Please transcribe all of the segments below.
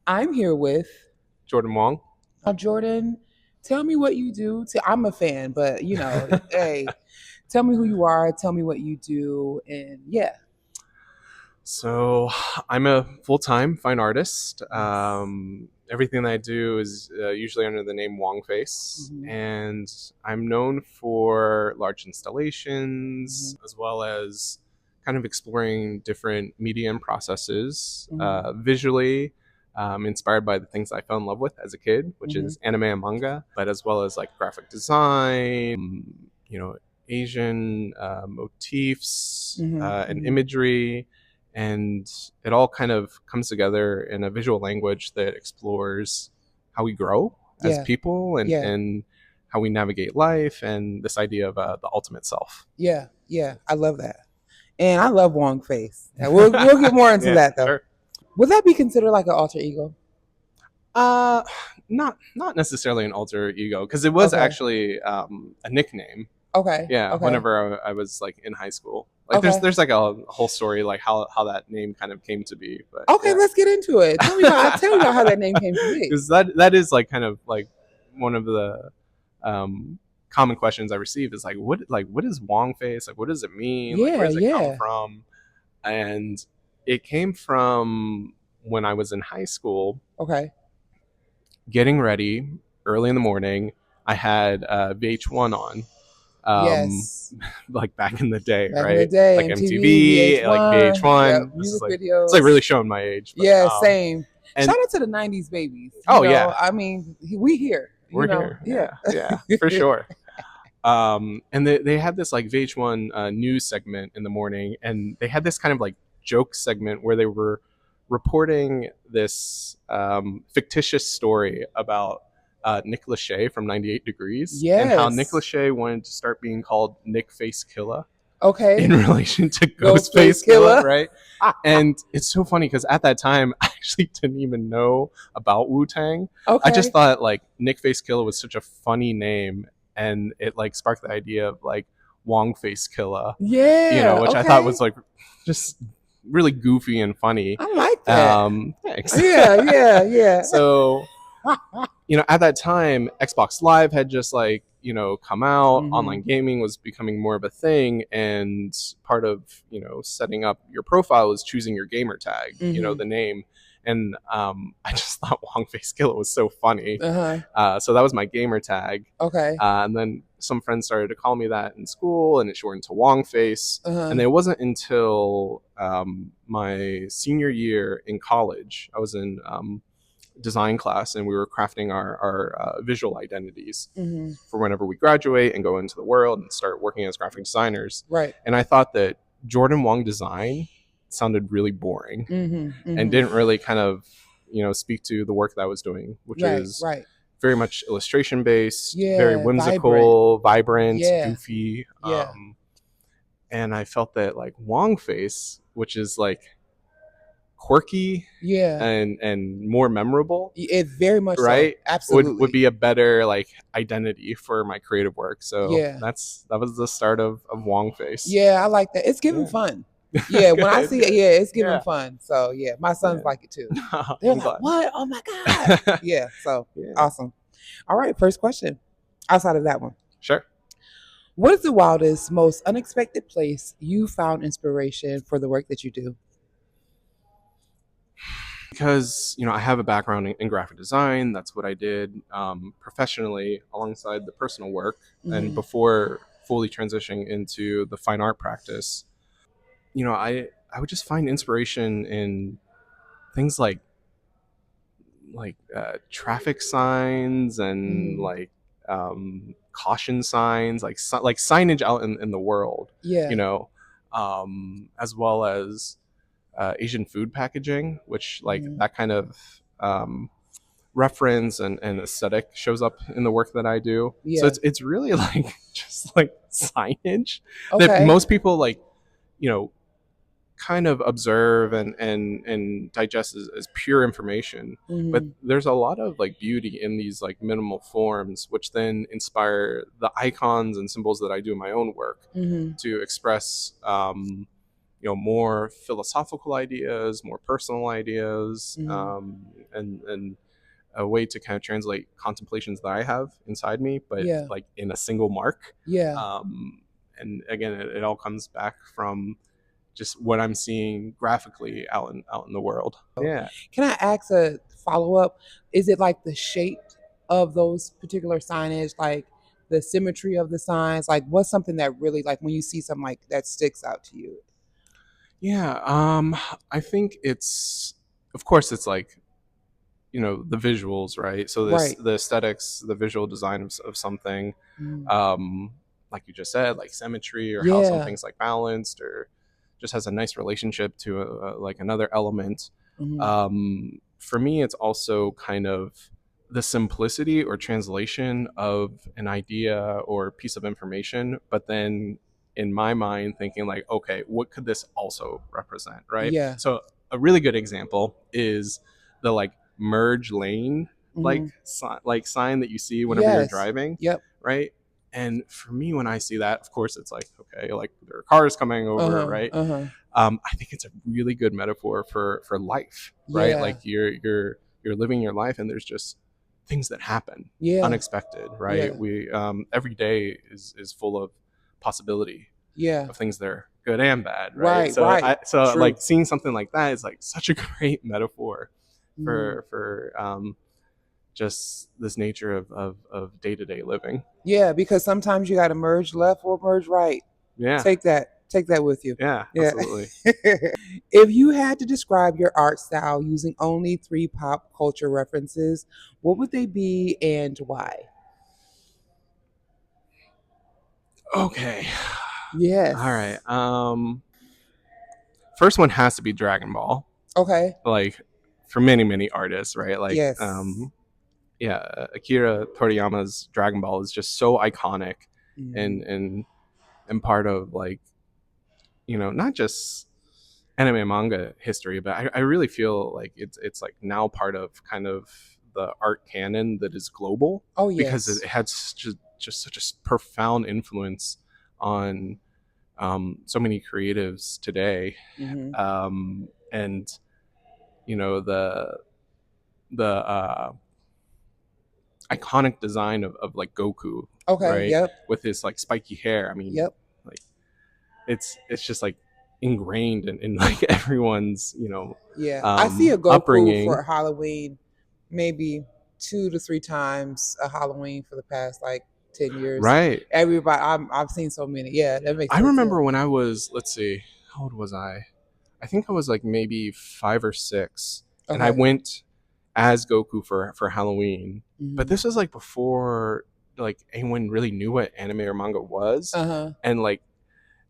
I'm here with Jordan Wong. Jordan. Tell me what you do. I'm a fan, but hey, tell me who you are. Tell me what you do, and yeah. So I'm a full-time fine artist. Nice. Everything that I do is usually under the name WongFace, Hmm. and I'm known for large Hmm. installations as well as kind of exploring different medium processes Hmm. visually. Inspired by the things I fell in love with as a kid, which Hmm. is anime and manga, but as well as like graphic design, you know, Asian motifs Hmm. and Hmm. imagery, and it all kind of comes together in a visual language that explores how we grow as Yeah. people Yeah. and how we navigate life and this idea of the ultimate self. Yeah. Yeah. I love that, and I love Wong Face. And we'll get more into Yeah, that though. sure. Would that be considered like an alter ego? Uh, not necessarily an alter ego because it was Okay. actually a nickname. Okay. Yeah, Okay. whenever I was like in high school, like there's Okay. there's like a whole story like how that name kind of came to be, but Okay. yeah. Let's get into it. Tell me about how that name came to be. Because that is like kind of like one of the um, common questions I receive is like what is Wong face? Like what does it mean? Like where Yeah. does it come Yeah. from? And it came from when I was in high school, Okay. getting ready early in the morning. I had VH1 on, um, Yes. like back in the day, Back in the right? day, Like MTV, MTV, like VH1, yep, VH1. This is music like it's like videos. really showing my age, but Yeah, same. and Shout out to the '90s babies. oh yeah, I mean, we here. we're here. Yeah. Yeah, for sure. And they had this like VH1 news segment in the morning, and they had this kind of like joke segment where they were reporting this fictitious story about Nick Lachey from 98 Degrees and how Nick Yes. Lachey wanted to start being called Nick Face Killer in Okay. relation to Ghostface Ghostface Killer, Killer. right? And it's so funny because at that time, I actually didn't even know about Wu Tang. I just Okay. thought like Nick Face Killer was such a funny name, and it like sparked the idea of like Wong Face Killer, Yeah. which I thought was Okay. like just really goofy and funny. I like that. Thanks. Yeah. Yeah. Yeah. So at that time, Xbox Live had just like, come out, Hmm. online gaming was becoming more of a thing. And part of, setting up your profile was choosing your gamer tag, Hmm. the name. And I just thought Wong Face Killer was so funny. Uh huh. So that was my gamer tag. Okay. And then some friends started to call me that in school, and it shortened to Wong Face. Uh And huh. it wasn't until my senior year in college, I was in design class, and we were crafting our visual identities Hmm. for whenever we graduate and go into the world and start working as graphic designers. Right. And I thought that Jordan Wong design sounded really boring Hmm. and Hmm. didn't really kind of speak to the work that I was doing, which Right. is Right. very much illustration based, very Yeah. Vibrant. whimsical, vibrant, Yeah. goofy. Yeah. And I felt that like Wong face, which is like quirky Yeah. and more memorable, It very much so. right, would Absolutely. be a better like identity for my creative work. So Yeah. that was the start of Wong face. Yeah, I like that. It's giving Yeah. fun. Yeah, when I Good, see it, good. yeah, it's giving Yeah, fun. So yeah, my sons yeah. like it too. They're I'm like, glad. "What? Oh my god!" Yeah. So Yeah, awesome. All right, first question. Outside of that one, sure. what is the wildest, most unexpected place you found inspiration for the work that you do? Because I have a background in graphic design. That's what I did professionally alongside the personal work, and Hmm. before fully transitioning into the fine art practice, I would just find inspiration in things like traffic signs and Hmm. like caution signs, like signage out in the world, you Yeah. know, as well as Asian food packaging, which like Hmm. that kind of reference and aesthetic shows up in the work that I do. So Yeah. it's really like just like signage that Okay. most people like, you know, kind of observe and digest as pure information, but Hmm. there's a lot of like beauty in these like minimal forms, which then inspire the icons and symbols that I do in my own work Hmm. to express more philosophical ideas, more personal ideas, Hmm. and a way to kind of translate contemplations that I have inside me, but Yeah. like in a single mark. Yeah. And again, it all comes back from just what I'm seeing graphically out in the world. Yeah. Can I ask a follow up? Is it like the shape of those particular signage, like the symmetry of the signs? Like, what's something that really, like, when you see something like that sticks out to you? Yeah. I think it's, of course, it's like, the visuals, right? So this Right. the aesthetics, the visual design of something, Mm. um, like you just said, like symmetry, or how Yeah. something's like balanced, or just has a nice relationship to like another element. Hmm. For me, it's also kind of the simplicity or translation of an idea or piece of information, but then in my mind thinking like, okay, what could this also represent, right? Yeah. So a really good example is the like merge lane Hmm. like sign that you see whenever you're Yes. driving, Yep. right? And for me, when I see that, of course, it's like, okay, like there are cars coming Uh over, huh. right? Uh huh. I think it's a really good metaphor for life, right? Yeah. Like you're living your life, and there's just things that happen Yeah. unexpected, right? Yeah. We every day is full of possibility Yeah. of things that are good and bad, right? Right. Right. So True. like seeing something like that is like such a great metaphor Mm. for just this nature of day-to-day living. Yeah, because sometimes you got to merge left or merge right. Yeah. Take that. Take that with you. Yeah, Yeah. absolutely. If you had to describe your art style using only three pop culture references, what would they be and why? Okay. All right. Yes. First one has to be Dragon Ball. Okay. Like for many artists, right? Like Yes. yeah, Akira Toriyama's Dragon Ball is just so iconic, Hmm. and part of like, not just anime and manga history, but I really feel like it's like now part of kind of the art canon that is global, Oh because it yes. had just such a profound influence on so many creatives today. Hmm. And the iconic design of like Goku, Okay. right, Yep. with his like spiky hair. I mean, Yep. like it's just like ingrained in like everyone's Yeah. I see a Goku upbringing. for Halloween, maybe 2 to 3 times a Halloween for the past like 10 years. Right. Everybody, I've seen so many. Yeah, that makes I sense. Yeah. remember when I was, let's see, how old was I think I was like maybe 5 or 6, and I Okay. went as Goku for Halloween. But Hmm. this was like before like anyone really knew what anime or manga was, Uh huh. and like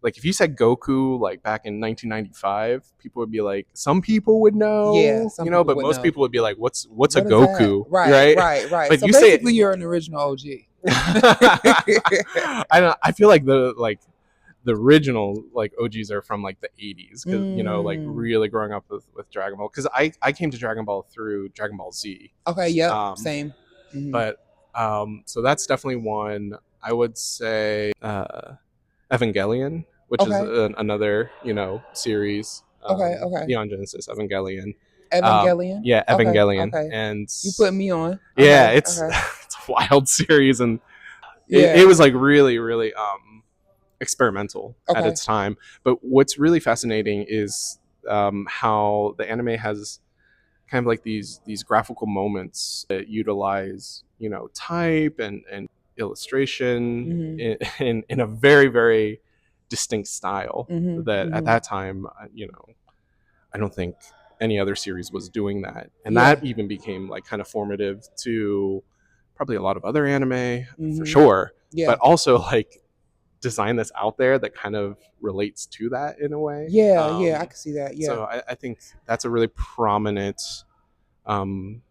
if you said Goku like back in 1995, people would be like, some people would Yeah, know, some people but would most know. people would be like, what's a What is that? Goku, Right, right? right, right. But So you say it. basically, you're an original OG. I don't. I feel like the original like OGs are from like the 80s, because like Mm. really growing up with Dragon Ball, because I came to Dragon Ball through Dragon Ball Z. Okay. Yep. Um, Same. Hmm. but so that's definitely one. I would say Evangelion, which is Okay. another series. Okay. Okay. Neon Genesis Evangelion. Evangelion. Yeah, Okay. Evangelion, Okay. and You put me on. yeah, Okay. it's Okay. it's a wild series, and it Yeah. was like really experimental at Okay. its time. But what's really fascinating is how the anime has kind of like these graphical moments that utilize type and illustration Mhm. in a very distinct style Mhm. that at Mhm. that time I don't think any other series was doing that, and Yeah. that even became like kind of formative to probably a lot of other anime for Mhm. sure, but Yeah. also like design that's out there that kind of relates to that in a way. Yeah. Yeah. I can see that. Yeah. So I think that's a really prominent, um,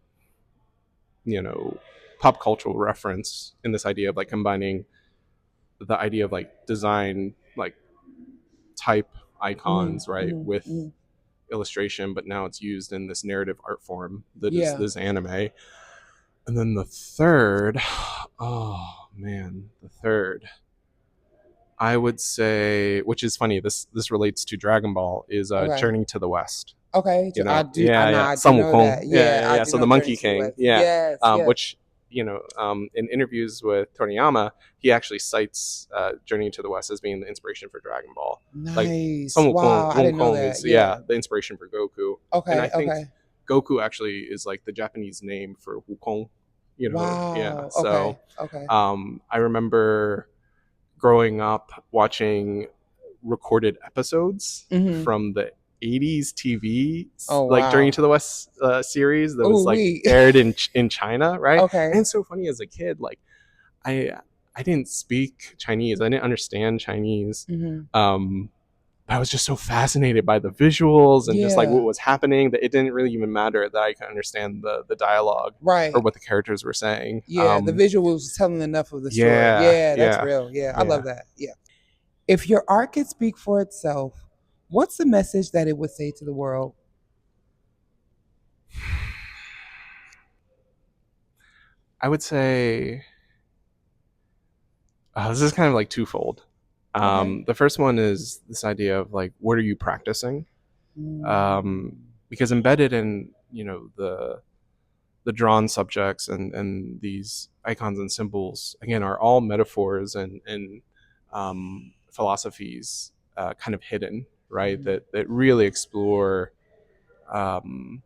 you know, pop cultural reference in this idea of like combining the idea of like design, like type Mhm. icons, right, Mhm. with Mhm. illustration, but now it's used in this narrative art form that is Yeah. this anime. And then the third, oh man, the third. I would say, which is funny, this relates to Dragon Ball, is Okay. Journey to the West. Okay. I do. I Yeah, know. yeah, I do Sun know Wukong, that. yeah, Yeah, yeah, I yeah. do So the know Journey Monkey to the King, West. yeah, Yes. Yes. which in interviews with Toriyama, he actually cites Journey to the West as being the inspiration for Dragon Ball. Like Nice. Sun Wow. Wukong, I didn't know Wukong that. is Yeah. the inspiration for Goku, and I Okay. think Okay. Goku actually is like the Japanese name for Wukong. Yeah. Wow. So Okay. Okay. I remember growing up watching recorded episodes Mm-hmm. from the 80s TV, Oh like Journey wow. to the West series that was Oh like we. aired in China, right? And Okay. it's so funny, as a kid, like I I didn't speak Chinese, I didn't understand Chinese. Mm-hmm. Um, I was just so fascinated by the visuals and just like what Yeah. was happening that it didn't really even matter that I could understand the dialogue or Right. what the characters were saying. Yeah. The visuals was telling enough of the story. Yeah, Yeah. That's yeah, real. Yeah. I love yeah. that. Yeah. If your art could speak for itself, what's the message that it would say to the world? I would say this is kind of like twofold. Okay. The first one is this idea of like, what are you practicing? Mm. Because embedded in the drawn subjects and these icons and symbols again are all metaphors and philosophies kind of hidden, right? Mhm. That really explore um,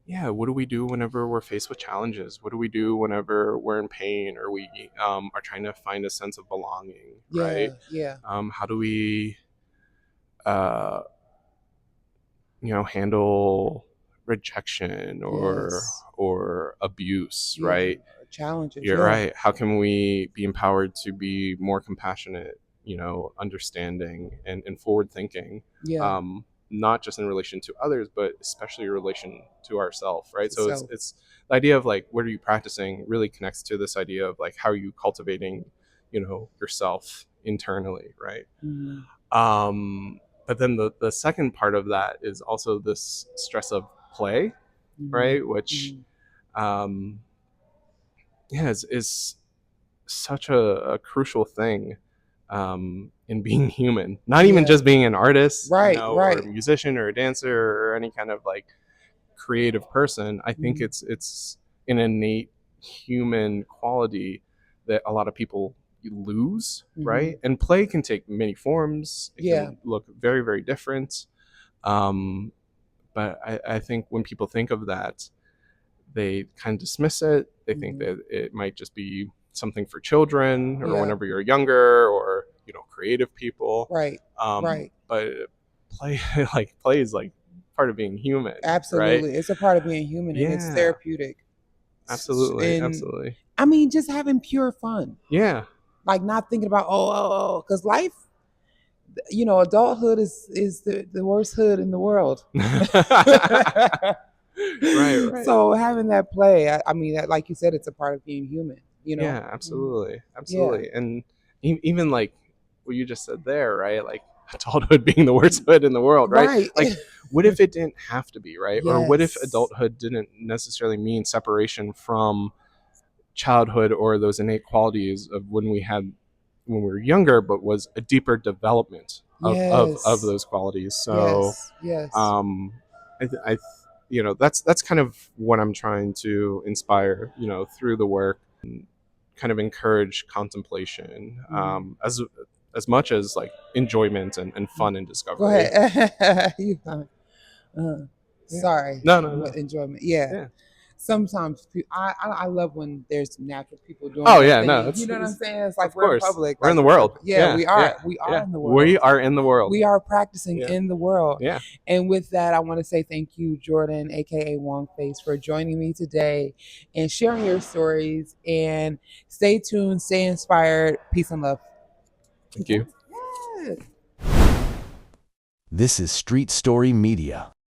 yeah, what do we do whenever we're faced with challenges? What do we do whenever we're in pain or we are trying to find a sense of belonging, right? Yeah. Yeah. How do we uh, handle rejection Yes. or abuse, Yeah. right? Challenges. You're Yeah. right. How can we be empowered to be more compassionate, understanding and forward thinking, Yeah. not just in relation to others, but especially in relation to ourselves, right? So So. it's the idea of like, what are you practicing really connects to this idea of like, how are you cultivating, yourself internally, right? Mhm. Um, but then the second part of that is also this stress of play, Mhm. right? Which, Mhm. um, yeah, is such a crucial thing in being human. Not even Yeah. just being an artist, Right. or a Right. musician or a dancer or any kind of like creative person. I think Mhm. it's an innate human quality that a lot of people lose, Mhm. right? And play can take many forms. It Yeah. can look very, very different. Um, but I think when people think of that, they kind of dismiss it. They think Mhm. that it might just be something for children or Yeah. whenever you're younger or creative people. Right. Right. But play play is like part of being human, right? Absolutely. It's a part of being human and it's Yeah, therapeutic. absolutely, And absolutely. I mean, just having pure fun, Yeah. like not thinking about, because life, adulthood is the worst hood in the world. Right, right. So having that play, I mean, that, like you said, it's a part of being human, you know? Yeah, Mhm. absolutely, Yeah. absolutely. And even like what you just said there, right? Like adulthood being the worst hood in the world, right? Right. Like, what if it didn't have to be, right? Or what if Yes. adulthood didn't necessarily mean separation from childhood or those innate qualities of when we were younger, but was a deeper development of Yes. those qualities. So, Yes. Yes. um, I that's kind of what I'm trying to inspire, through the work, kind of encourage contemplation, Mhm. as much as like enjoyment and fun and Go discovery. ahead. You fine. Yeah. Sorry, No, no, but no. enjoyment. Yeah. Yeah. Sometimes I love when there's natural people doing Oh their yeah, no, thing. You know what I'm saying? It's like of we're in course public, we're in like the world. yeah, Yeah, we yeah, are. We are yeah. in the We world. are in the world. We are practicing Yeah, in the world. yeah. And with that, I want to say thank you, Jordan, aka WongFace, for joining me today and sharing your stories. And stay tuned, stay inspired. Peace and love. Thank Okay. you. Yes. This is Street Story Media.